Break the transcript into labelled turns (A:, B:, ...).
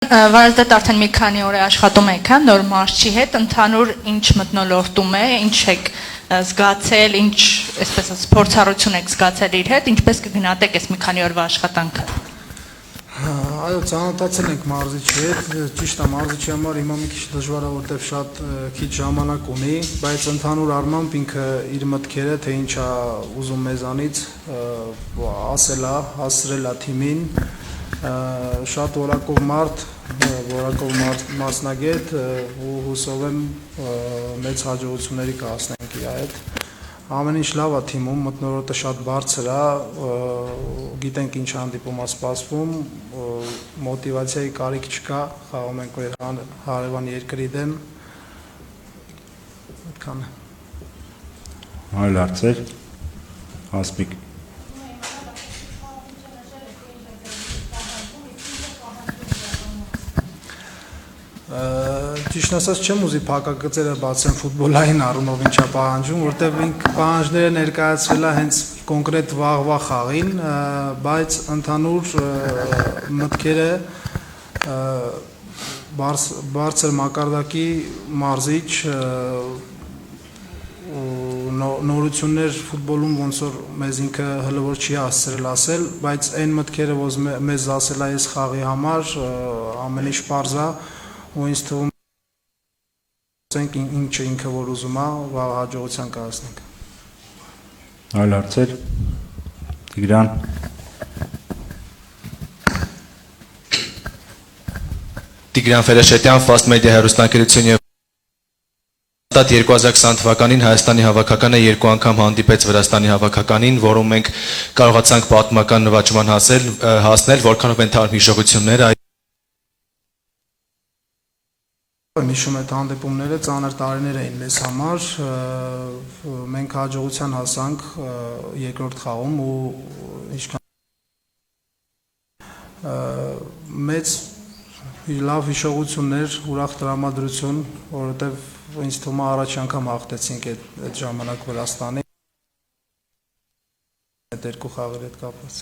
A: Վարազդատ արդեն մի քանի օր է աշխատում եք, նոր մարզչի հետ, ընդհանուր ինչ մթնոլորտում է, ինչ եք զգացել, ինչ, այսպես փորձառություն եք զգացել իր հետ, ինչպես կգնահատեք այս մի քանի օրվա աշխատանքը։
B: Այո, ծանոթացել ենք մարզիչի հետ, ճիշտ է, մարզիչի համար հիմա մի քիչ դժվար է, որտեղ շատ քիչ ժամանակ ունի, բայց ընդհանուր առմամբ ինքը իր մտքերը, թե ինչ է ուզում մեզանից ասել է, հասցրել է թիմին, շատ որակով մարդ, մասնագետ ու հուսով եմ մեծ հաջողությունների կհասնենք իր հետ։ Ամեն ինչ լավ է թիմում, մթնոլորտը շատ բարձր է, գիտենք ինչ հանդիպում է սպասվում, մոտիվացիայի կարիք չկա, խաղում ենք հարևան երկրի դեմ, այդքան է։
C: Այլ հարցեր, Հասմիկ։
B: Ճիշտ ասած չեմ ուզի փակագծերը բացեմ ֆուտբոլային առումով ինչա պահանջում, որտեղ պահանջները ներկայացվել է հենց կոնկրետ վաղվա խաղին, բայց ընդհանուր մտքերը բարձր մակարդակի մարզիչ նորություններ ֆուտբոլում ոնց որ մեզ ինքը հլվոր չի հասցրել ասել, բայց այն մտքերը որ մեզ ասել է այս խաղի համար ամեն ինչ պարզ է ու ինձ թվում ինչը ինքը որ ուզում է վաղ հաջողության կհասնենք։
C: Այլ հարցեր, Տիգրան։
D: Տիգրան Ֆերեշետյան, Fast Media հեռուստաընկերություն եւ 2020 թվականին Հայաստանի հավաքականը երկու անգամ հանդիպեց Վրաստանի հավաքականին, որում մենք կարողացանք պատմական նվաճման հասնել, որքանով ընդհանուր հիշողություններ
B: Հիշում այդ հանդիպումները ծանր տարիներ էին մեզ համար, մենք հաջողության հասանք երկրորդ խաղում ու ինչքան մեծ լավ հիշողություններ, ուրախ տրամադրություն, որովհետև ինձ թվում է առաջ անգամ հաղթեցինք այդ ժամանակ Վրաստանի այդ երկու խաղերի հետ կապված։